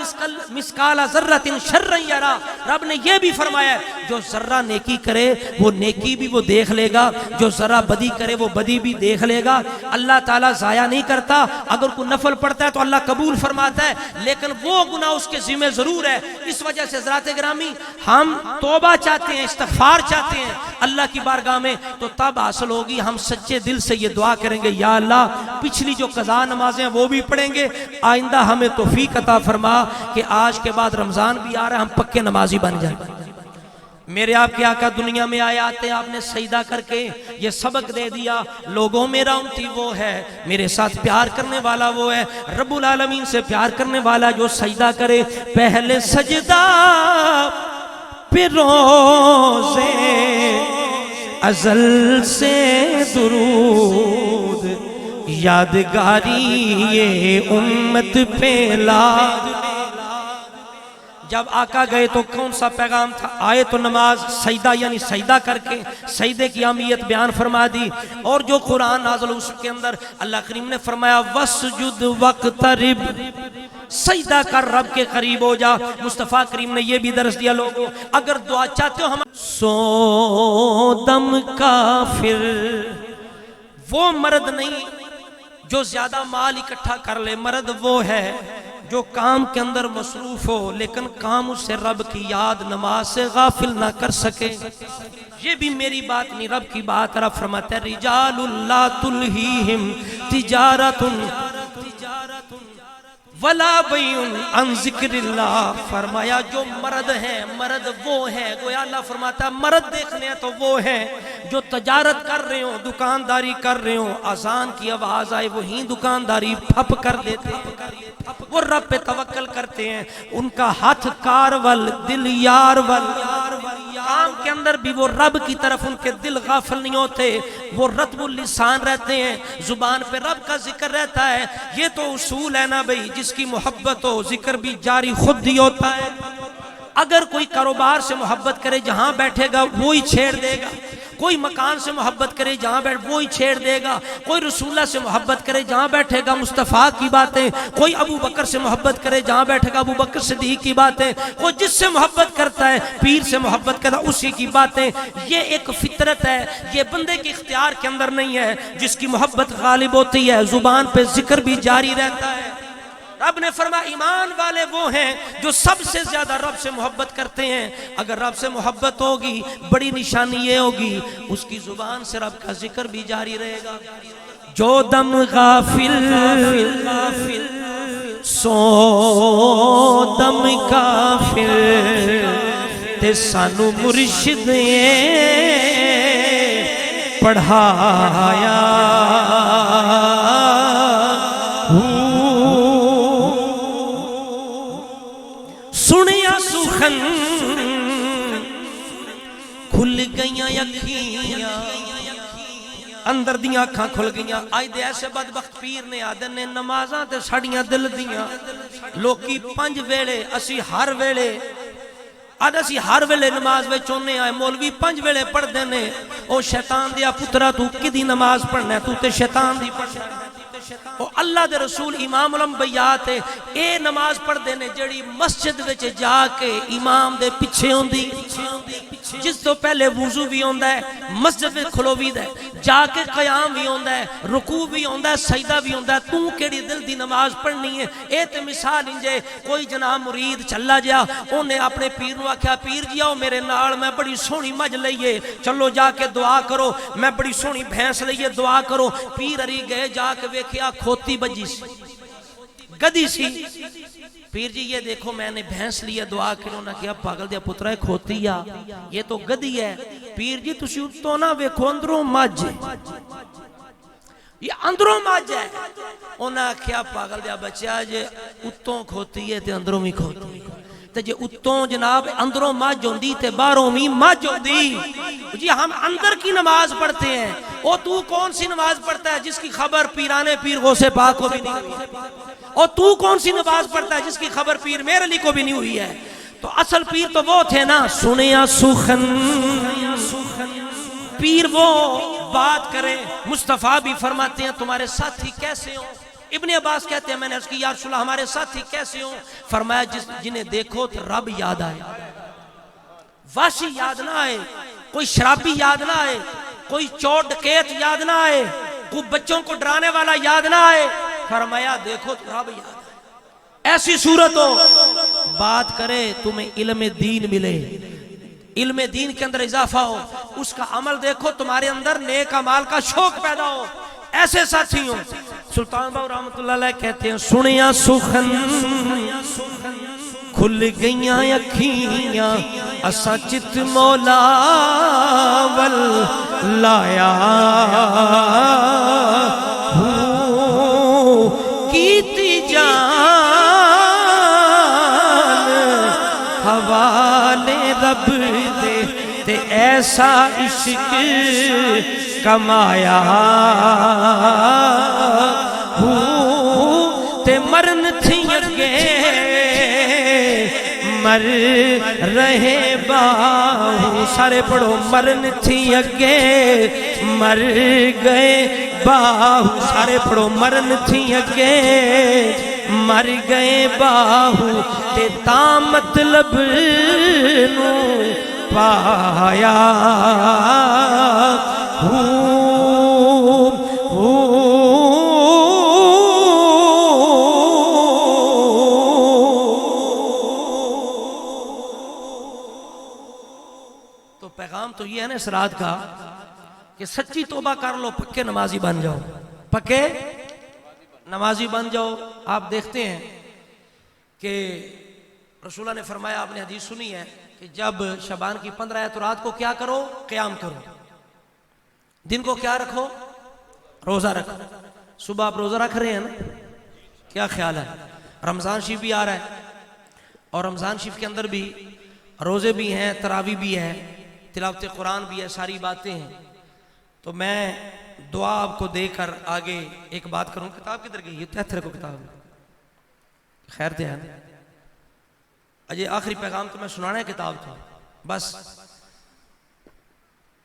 مِثْقَالَ ذَرَّةٍ شَرًّا يَرَى۔ رب نے یہ بھی فرمایا ہے جو ذرہ نیکی کرے وہ نیکی بھی وہ دیکھ لے گا، جو ذرہ بدی کرے وہ بدی بھی دیکھ لے گا۔ اللہ تعالیٰ ضائع نہیں کرتا، اگر کوئی نفل پڑھتا ہے تو اللہ قبول فرماتا ہے، لیکن وہ گناہ اس کے ذمہ ضرور ہے۔ اس وجہ سے حضرات گرامی ہم توبہ چاہتے ہیں، استغفار چاہتے ہیں اللہ کی بارگاہ میں، تو تب حاصل ہوگی ہم سچے دل سے یہ دعا کریں گے یا اللہ پچھلی جو قضا نمازیں وہ بھی پڑھیں گے، آئندہ ہمیں توفیق عطا فرما کہ آج کے بعد رمضان بھی آ رہا ہے ہم پکے نمازی بن جائیں۔ میرے آپ کے آقا دنیا میں آئے آتے آپ نے سجدہ کر کے یہ سبق دے دیا، لوگوں میرا امتی وہ ہے، میرے ساتھ پیار کرنے والا وہ ہے، رب العالمین سے پیار کرنے والا جو سجدہ کرے پہلے سجدہ پھر روزے ازل سے درود یادگاری یہ امت پہ لاد۔ جب آقا گئے تو کون سا پیغام تھا؟ آئے تو نماز سجدہ یعنی سجدہ کر کے سجدے کی اہمیت بیان فرما دی، اور جو قرآن نازل اس کے اندر اللہ کریم نے فرمایا وَاسْجُدْ وَاقْتَرِبْ، سجدہ کر رب کے قریب ہو جا۔ مصطفیٰ کریم نے یہ بھی درس دیا لوگوں اگر دعا چاہتے ہو ہم سو دم کافر وہ مرد نہیں جو زیادہ مال اکٹھا کر لے، مرد وہ ہے جو کام کے اندر مصروف ہو لیکن کام اس سے رب کی یاد نماز سے غافل نہ کر سکے۔ یہ بھی میری بات نہیں، رب کی بات۔ رب فرماتا ہے رجال لا تلہیہم تجارت ولا بیع عن ذکر اللہ، فرمایا جو مرد ہیں، مرد وہ ہیں، گویا اللہ فرماتا ہے مرد دیکھنے ہیں تو وہ ہیں جو تجارت کر رہے ہوں، دکانداری کر رہے ہوں، اذان کی آواز آئے وہیں دکانداری پھپ کر دیتے ہیں، وہ رب پہ توکل کرتے ہیں، ان کا ہاتھ کارول دل یارول، کام کے اندر بھی وہ رب کی طرف ان کے دل غافل نہیں ہوتے، وہ رطب اللسان رہتے ہیں، زبان پہ رب کا ذکر رہتا ہے۔ یہ تو اصول ہے نا بھئی، جس کی محبت ہو ذکر بھی جاری خود ہی ہوتا ہے۔ اگر کوئی کاروبار سے محبت کرے جہاں بیٹھے گا وہی چھیڑ دے گا، کوئی مکان سے محبت کرے جہاں بیٹھ وہی چھیڑ دے گا، کوئی رسول اللہ سے محبت کرے جہاں بیٹھے گا مصطفیٰ کی باتیں، کوئی ابو بکر سے محبت کرے جہاں بیٹھے گا ابو بکر صدیق کی باتیں، کوئی جس سے محبت کرتا ہے پیر سے محبت کرتا ہے اسی کی باتیں۔ یہ ایک فطرت ہے، یہ بندے کے اختیار کے اندر نہیں ہے۔ جس کی محبت غالب ہوتی ہے زبان پہ ذکر بھی جاری رہتا ہے۔ رب نے فرمایا ایمان والے وہ ہیں جو سب سے زیادہ رب سے محبت کرتے ہیں۔ اگر رب سے محبت ہوگی بڑی نشانی یہ ہوگی اس کی زبان سے رب کا ذکر بھی جاری رہے گا۔ جو دم غافل سو دم کافر تے سانو مرشد پڑھایا، سنیا سخن کھل گئیاں اکھیاں، اندر دیاں اکھاں کھل گئیاں۔ آج دے ایسے بدبخت پیر نے آدن نے نمازاں تے ساڑیاں دل دیاں، لوکی 5 ویلے اسی ہر ویلے آج اسی ہر ویلے نماز میں چونے آئے، مولوی 5 ویلے پڑھ دینے۔ او شیطان دیا پترہ تو کدی نماز پڑھنا ہے، تو تے شیطان دی پڑھنا ہے۔ او اللہ دے رسول امام الانبیاء تے اے نماز پڑھ دینے جڑی مسجد وچ جا کے امام دے پیچھے ہوندی، جس تو پہلے وضو بھی ہوندہ ہے، مسجد میں کھلوید ہے، جا کے قیام بھی ہوندہ ہے، رکوع بھی ہوندہ ہے، سجدہ بھی ہوندہ ہے۔ تو کیڑی دل دی نماز پڑھنی ہے؟ اے تے مثال انجے کوئی جناب مرید چلا جا، انہیں اپنے پیر نو آکھیا پیر جی آؤ میرے نال، میں بڑی سونی مجھ لئیے، چلو جا کے دعا کرو، میں بڑی سونی بھینس لئیے دعا کرو۔ پیر اری گئے جا کے ویکھیا کھوتی بجی سی، گدی سی۔ پیر جی یہ دیکھو میں نے بھینس لیے دعا کرو نہ کیا، پاگل دیا پترہ کھوتی یا یہ تو گدی ہے۔ پیر جی تسی اتو نہ ویکھو اندروں مجھ، یہ اندروں مجھ ہے۔ انہاں کیا پاگل دیا بچہ جے اتوں کھوتی ہے تے اندروں بھی کھوتی ہے، تے جے اتوں جناب اندروں مجھ ہوندی تے باہروں بھی مجھ ہوندی۔ جی ہم اندر کی نماز پڑھتے ہیں، او تو کون سی نماز پڑھتا ہے جس کی خبر پیرانے پیر غوث پاک کو بھی نہیں ہوئی؟ اور تو کون سی نماز پڑھتا ہے جس کی خبر پیر میر علی کو بھی نہیں ہوئی ہے؟ تو اصل پیر تو وہ تھے نا، سنیا سخن پیر وہ بات کریں۔ مصطفیٰ بھی فرماتے ہیں تمہارے ساتھی کیسے ہوں؟ ابن عباس کہتے ہیں میں نے عرض کی یا رسول اللہ ہمارے ساتھی کیسے ہوں؟ فرمایا جنہیں دیکھو تو رب یاد آئے، واشی یاد نہ آئے، کوئی شرابی یاد نہ آئے، کوئی چور ڈکیت یاد نہ آئے، کوئی بچوں کو ڈرانے والا یاد نہ آئے۔ فرمایا دیکھو تو رب یاد آئے۔ ایسی صورت ہو بات کرے تمہیں علم دین ملے، علم دین کے اندر اضافہ ہو، اس کا عمل دیکھو تمہارے اندر نیک اعمال کا شوق پیدا ہو، ایسے ساتھی ہوں۔ سلطان باو رحمت اللہ علیہ کہتے ہیں سنیا سخن کھل گئیاں اکھیاں، اسا چت مولا ول لایا، کیتی جان حوالے رب دے تے ایسا عشق کمایا، تے مرن تھی اگے مر رہے باہو، سارے پڑھو مرن تھی اگے مر گئے باہو، سارے پڑھو مرن تھی اگے مر گئے باہو، تے تا مطلب نو پایا، تو پیغام تو یہ ہے نا اس رات کا کہ سچی توبہ کر لو، پکے نمازی بن جاؤ، پکے نمازی بن جاؤ۔ آپ دیکھتے ہیں کہ رسول اللہ نے فرمایا، آپ نے حدیث سنی ہے کہ جب شعبان کی 15 ہے تو رات کو کیا کرو؟ قیام کرو، دن کو کیا رکھو؟ روزہ رکھو۔ صبح آپ روزہ رکھ رہے ہیں نا، کیا خیال ہے؟ رمضان شریف بھی آ رہا ہے اور رمضان شریف کے اندر بھی روزے بھی ہیں، تراویح بھی ہے، تلاوت قرآن بھی ہے، ساری باتیں ہیں۔ تو میں دعا آپ کو دے کر آگے ایک بات کروں۔ کتاب کدھر گئی؟ یہ تیتھر کو کتاب خیر دے ہیں اجے آخری پیغام تو میں سنانا ہے کتاب تھا بس۔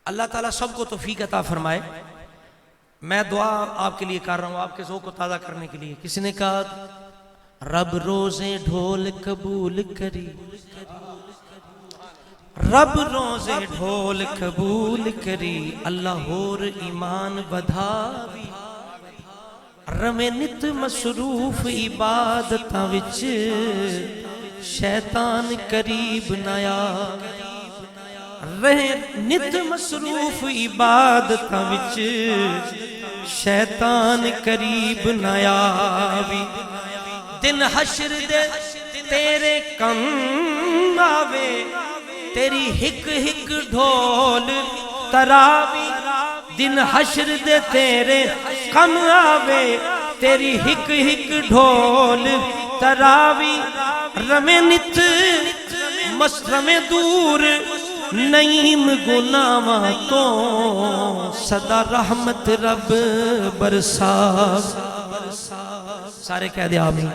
اللہ تعالیٰ سب کو توفیق عطا فرمائے. میں دعا آپ کے لیے کر رہا ہوں آپ کے ذوق کو تازہ کرنے کے لیے. کسی نے کہا رب روزے ڈھول قبول کری، رب روزے ڈھول قبول کری، اللہ ہور ایمان بدھاوی، رمے نت مصروف عبادتاں وچ شیطان قریب نیا، رہے نت مصروف عبادتاں وچ شیطان قریب نیا وی، دن حشر دے تیرے کم آوے، تیری ہک ہک ڈھول تراوی، دن حشر دے تیرے کم آوے، تیری ہک ہک ڈھول تراوی، رمے نت رمے دور نعیم گناہاں تو صدا رحمت رب برسا. سارے کہہ دے آمین.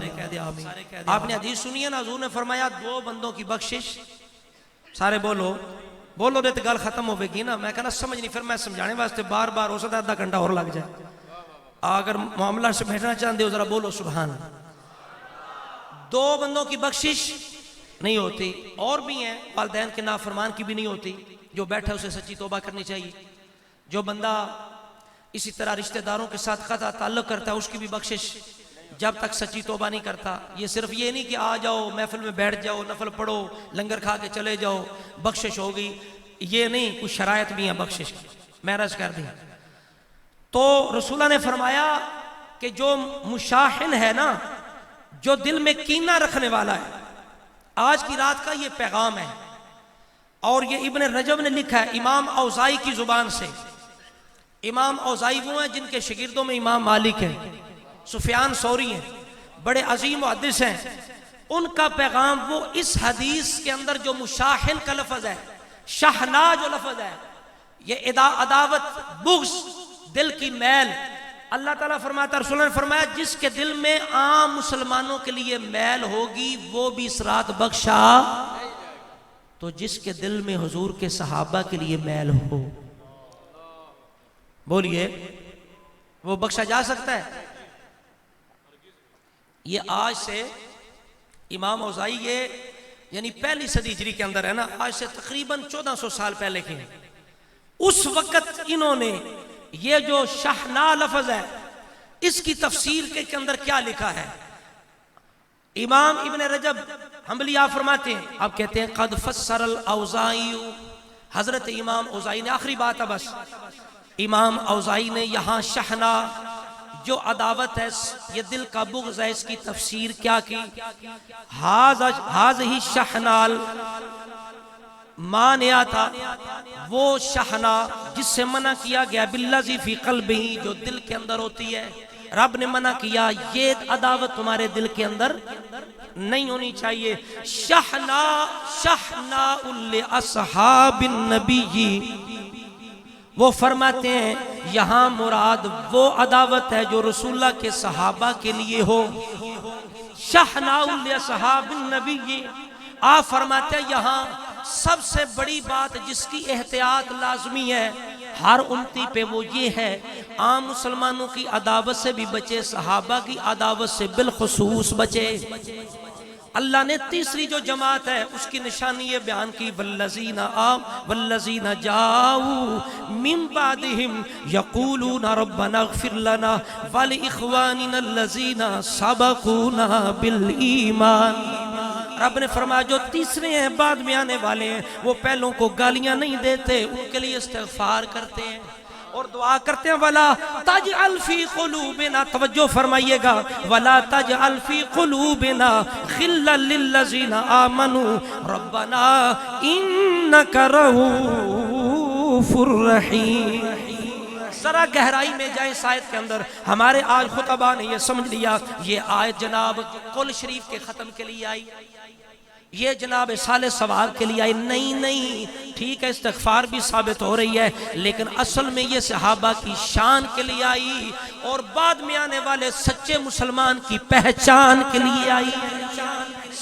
آپ نے حدیث سنی ہے نا، حضور نے فرمایا 2 بندوں کی بخشش، سارے بولو بولو دے تو گل ختم ہوئے گی نا. میں کہنا سمجھ نہیں، پھر میں سمجھانے واسطے بار بار ہو سکتا ہے آدھا گھنٹہ اور لگ جائے. اگر معاملہ سے بیٹھنا چاہتے ہو ذرا بولو سبحان. 2 بندوں کی بخشش نہیں ہوتی، اور بھی ہیں، والدین کے نافرمان کی بھی نہیں ہوتی. جو بیٹھا اسے سچی توبہ کرنی چاہیے. جو بندہ اسی طرح رشتہ داروں کے ساتھ قطع تعلق کرتا ہے اس کی بھی بخشش جب تک سچی توبہ نہیں کرتا. یہ صرف یہ نہیں کہ آ جاؤ محفل میں بیٹھ جاؤ نفل پڑھو لنگر کھا کے چلے جاؤ بخشش ہوگی، یہ نہیں، کچھ شرائط بھی ہیں بخشش کی. میں عرض کر دیں تو رسولہ نے فرمایا کہ جو مشاحن ہے نا، جو دل میں کینہ رکھنے والا ہے، آج کی رات کا یہ پیغام ہے. اور یہ ابن رجب نے لکھا ہے امام اوزائی کی زبان سے. امام اوزائی وہ ہیں جن کے شاگردوں میں امام مالک ہیں، سفیان ثوری ہیں، بڑے عظیم محدث ہیں. ان کا پیغام وہ اس حدیث کے اندر جو مشاحن کا لفظ ہے، شحنا جو لفظ ہے، یہ عداوت، بغض، دل کی میل. اللہ تعالیٰ فرماتا ہے، رسول نے فرمایا جس کے دل میں عام مسلمانوں کے لیے میل ہوگی وہ بھی اس رات بخشا. تو جس کے دل میں حضور کے صحابہ کے لیے میل ہو، بولیے وہ بخشا جا سکتا ہے. یہ آج سے امام اوزائی یہ یعنی پہلی صدی ہجری کے اندر ہے نا، آج سے تقریباً 1400 سال پہلے کے ہیں. اس وقت انہوں نے یہ جو شحنا لفظ ہے اس کی تفسیر کے اندر کیا لکھا ہے. امام ابن رجب حنبلی آپ فرماتے ہیں، آپ کہتے ہیں قد فسر الاوزائی، حضرت امام اوزائی نے، آخری بات ہے بس، امام اوزائی نے یہاں شحنا جو عداوت ہے، یہ دل کا بغض ہے، اس کی تفسیر کیا کی. ہی شحنال مانیا تھا، وہ شحنا جس سے منع کیا گیا، باللذی فی قلبہ، جو دل کے اندر ہوتی ہے. رب نے منع کیا یہ عداوت تمہارے دل کے اندر نہیں ہونی چاہیے. شحنا لاصحاب النبی، وہ فرماتے ہیں یہاں مراد وہ عداوت ہے جو رسول اللہ کے صحابہ کے لیے ہو. شحنا لاصحاب النبی، آپ فرماتے ہیں یہاں سب سے بڑی بات جس کی احتیاط لازمی ہے ہر امتی پہ وہ یہ ہے، عام مسلمانوں کی عداوت سے بھی بچے، صحابہ کی عداوت سے بالخصوص بچے. اللہ نے تیسری جو جماعت ہے اس کی نشانی یہ بیان کی، والذین جاؤوا من بعدہم یقولون ربنا اغفر لنا ولاخواننا الذین سبقونا بالایمان. رب نے فرمایا جو تیسرے ہیں بعد میں آنے والے ہیں وہ پہلوں کو گالیاں نہیں دیتے، ان کے لیے استغفار کرتے ہیں اور دعا کرتے ہیں. وَلَا تَجْعَلْ فِي قُلُوبِنَا، توجہ فرمائیے گا، وَلَا تَجْعَلْ فِي قُلُوبِنَا غِلًّا لِلَّذِينَ آمَنُوا رَبَّنَا إِنَّكَ رَءُوفٌ رَحِيمٌ. ذرا گہرائی میں جائیں اس آیت کے اندر. ہمارے آج خطبہ نے یہ سمجھ لیا یہ آیت جناب کل شریف کے ختم کے لیے آئی، یہ جناب سال سوال کے لیے آئی. نہیں، ٹھیک ہے استغفار بھی ثابت ہو رہی ہے، لیکن اصل میں یہ صحابہ کی شان کے لیے آئی اور بعد میں آنے والے سچے مسلمان کی پہچان کے لیے آئی.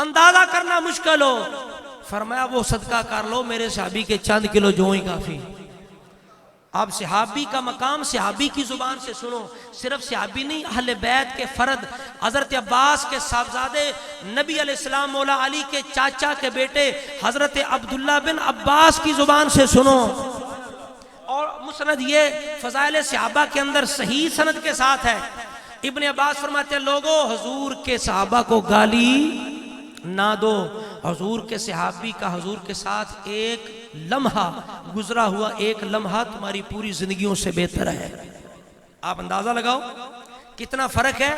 اندازہ کرنا مشکل ہو، فرمایا وہ صدقہ کر لو میرے صحابی کے چند کلو جو ہی کافی۔ آپ صحابی کا مقام صحابی کی زبان سے سنو، صرف صحابی نہیں، اہل بیت کے فرد حضرت عباس کے صاحبزادے، نبی علیہ السلام مولا علی کے چاچا کے بیٹے حضرت عبداللہ بن عباس کی زبان سے سنو۔ اور مسند یہ فضائل صحابہ کے اندر صحیح سند کے ساتھ ہے۔ ابن عباس فرماتے ہیں لوگوں حضور کے صحابہ کو گالی نہ دو، حضور کے صحابی کا حضور کے ساتھ ایک لمحہ گزرا ہوا ایک لمحہ تمہاری پوری زندگیوں سے بہتر ہے۔ آپ اندازہ لگاؤ کتنا فرق ہے۔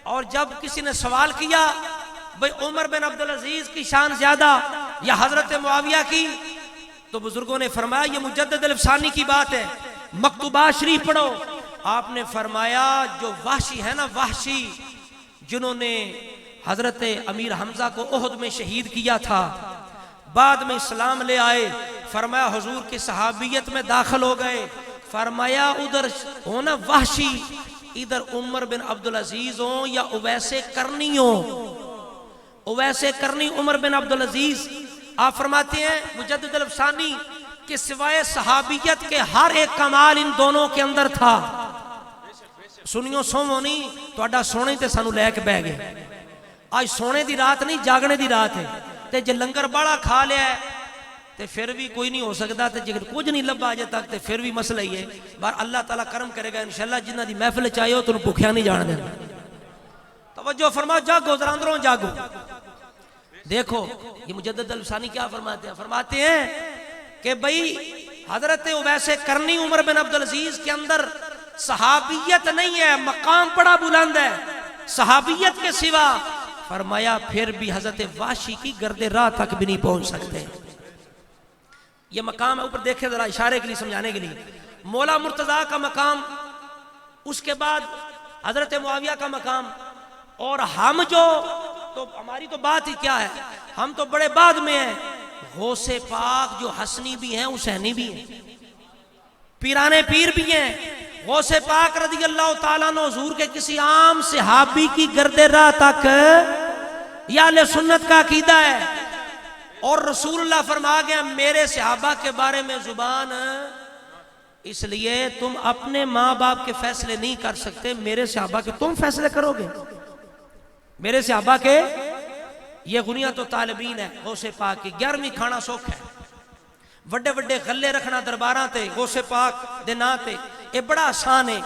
اور جب کسی نے سوال کیا بھئی عمر بن عبدالعزیز کی شان زیادہ یا حضرت معاویہ کی، تو بزرگوں نے فرمایا یہ مجدد الافسانی کی بات ہے، مکتوبات شریف پڑھو۔ آپ نے فرمایا جو وحشی ہے نا، وحشی جنہوں نے حضرت امیر حمزہ کو احد میں شہید کیا تھا، بعد میں اسلام لے آئے، فرمایا حضور کی صحابیت میں داخل ہو گئے، فرمایا ادھر ہونا وحشی، ادھر عمر بن عبدالعزیز ہوں یا اویس کرنی ہوں، اویس کرنی عمر بن عبدالعزیز۔ آپ فرماتے ہیں مجدد الافسانی کہ سوائے صحابیت کے ہر ایک کمال ان دونوں کے اندر تھا۔ سنیو سومو نہیں تو اڈا سونے تے سانو لے کے بہ گئے، آج سونے دی رات نہیں جاگنے دی رات ہے، تے جے لنگر بڑا کھا لیا ہے تے پھر بھی کوئی نہیں ہو سکتا، تے جے کچھ نہیں لبا آجے تک تے پھر بھی مسئلہ ہی ہے۔ بار اللہ تعالیٰ کرم کرے گا انشاءاللہ، جنہ دی محفل چاہیے ہو تو انہوں بھوکھیا نہیں جان دینا۔ توجہ فرماؤ، جاگو ذرا جاگو۔ دیکھو یہ مجدد الافسانی کیا فرماتے ہیں، فرماتے ہیں کہ بھئی حضرت اویس کرنی عمر بن عبدالعزیز کے اندر صحابیت نہیں ہے، مقام بڑا بلند ہے صحابیت کے سوا، فرمایا پھر بھی حضرت واشی کی گرد راہ تک بھی نہیں پہنچ سکتے۔ یہ مقام ہے، اوپر دیکھیں ذرا اشارے کے لیے سمجھانے کے لیے، مولا مرتضیٰ کا مقام، اس کے بعد حضرت معاویہ کا مقام، اور ہم جو تو ہماری تو بات ہی کیا ہے، ہم تو بڑے بعد میں ہیں۔ غوث پاک جو حسنی بھی ہیں حسینی بھی ہیں، پیرانے پیر بھی ہیں، غوث پاک رضی اللہ تعالیٰ عنہ حضور کے کسی عام صحابی کی گرد راہ تک یا اہل سنت کا عقیدہ ہے۔ اور رسول اللہ فرما گیا میرے صحابہ کے بارے میں زبان، اس لیے تم اپنے ماں باپ کے فیصلے نہیں کر سکتے، میرے صحابہ کے تم فیصلے کرو گے۔ میرے صحابہ کے یہ غنیت و طالبین ہے غوث پاک کی، 11ویں کھانا سوکھ ہے، وڈے وڈے غلے رکھنا درباراں تے غوث پاک دے نا تے یہ بڑا آسان ہے،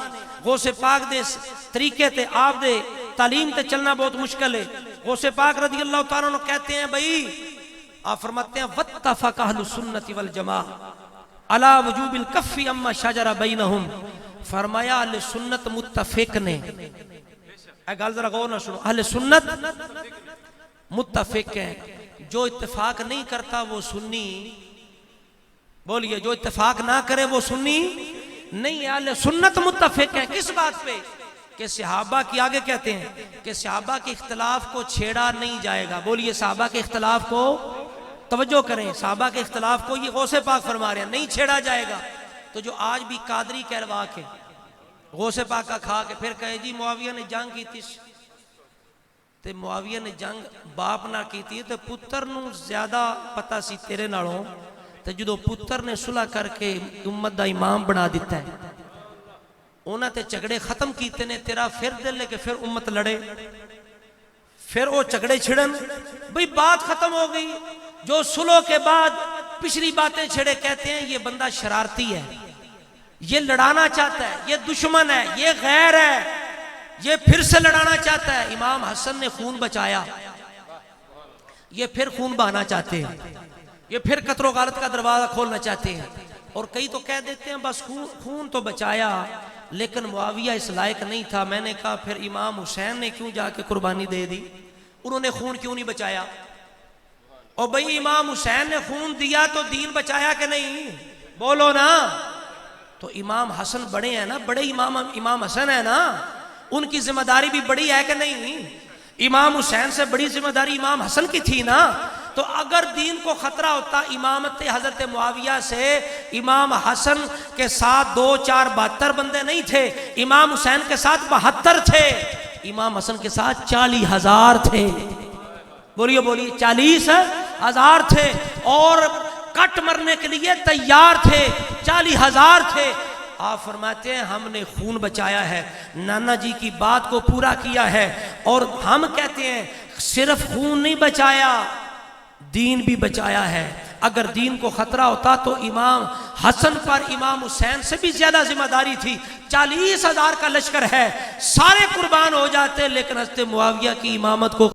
غوث پاک دے طریقے تے آپ دے تعلیم تے چلنا بہت مشکل ہے۔ غوث پاک رضی اللہ تعالیٰ عنہ کہتے ہیں بھئی، آپ فرماتے ہیں واتفق اہل السنت والجماعہ علی وجوب الکف اما شجر بینہم، فرمایا اہل سنت متفق نے، اے گل ذرا غور نہ سنو، اہل سنت متفق ہیں، جو اتفاق نہیں کرتا وہ سنی، بولیے جو اتفاق نہ کرے وہ سنی نہیں۔ اہل سنت متفق ہیں کس بات پہ؟ کہ صحابہ کی، آگے کہتے ہیں کہ صحابہ کے اختلاف کو چھیڑا نہیں جائے گا، بولیے صحابہ کے اختلاف کو، توجہ کریں، صحابہ کے اختلاف کو یہ غوث پاک فرما رہے ہیں نہیں چھیڑا جائے گا۔ تو جو آج بھی قادری کہلوا کے غوث پاک کا کھا کے پھر کہے جی معاویہ نے جنگ کی تھی، تے معاویہ نے جنگ باپ نہ کی تھی تے پتر نو زیادہ پتہ سی تیرے نالوں، تے جدو پتر نے صلح کر کے امت دا امام بنا دیتا ہے، انہاں تے جھگڑے ختم کیتے نے، تیرا پھر دل لے کے پھر امت لڑے، پھر وہ جھگڑے چھڑن، بھئی بات ختم ہو گئی۔ جو صلح کے بعد پچھلی باتیں چھڑے، کہتے ہیں یہ بندہ شرارتی ہے، یہ لڑانا چاہتا ہے، یہ دشمن ہے، یہ غیر ہے، یہ پھر سے لڑانا چاہتا ہے۔ امام حسن نے خون بچایا، یہ پھر خون بہانا چاہتے ہیں، یہ پھر قتل و غارت کا دروازہ کھولنا چاہتے ہیں۔ اور کئی تو کہہ دیتے ہیں بس خون تو بچایا، لیکن معاویہ اس لائق نہیں تھا۔ میں نے کہا پھر امام حسین نے کیوں جا کے قربانی دے دی، انہوں نے خون کیوں نہیں بچایا؟ اور بھئی امام حسین نے خون دیا تو دین بچایا کہ نہیں؟ بولو نا۔ تو امام حسن بڑے ہیں نا، بڑے امام حسن ہے نا، ان کی ذمہ داری بھی بڑی ہے کہ نہیں؟ امام حسین سے بڑی ذمہ داری امام حسن کی تھی نا۔ تو اگر دین کو خطرہ ہوتا امامت حضرت معاویہ سے، امام حسن کے ساتھ 2 4 72 بندے نہیں تھے، امام حسین کے ساتھ 72 تھے، امام حسن کے ساتھ 40,000 تھے۔ بولیے بولیے 40,000 تھے اور کٹ مرنے کے لیے تیار تھے 40,000 تھے. آپ فرماتے ہیں ہم نے خون بچایا ہے, نانا جی کی بات کو پورا کیا ہے, اور ہم کہتے ہیں صرف خون نہیں بچایا, دین بھی بچایا ہے. اگر دین کو خطرہ ہوتا تو امام حسن پر امام حسین سے بھی زیادہ ذمہ داری تھی. 40,000 کا لشکر ہے, سارے قربان ہو جاتے, لیکن حضرت معاویہ کی امامت کو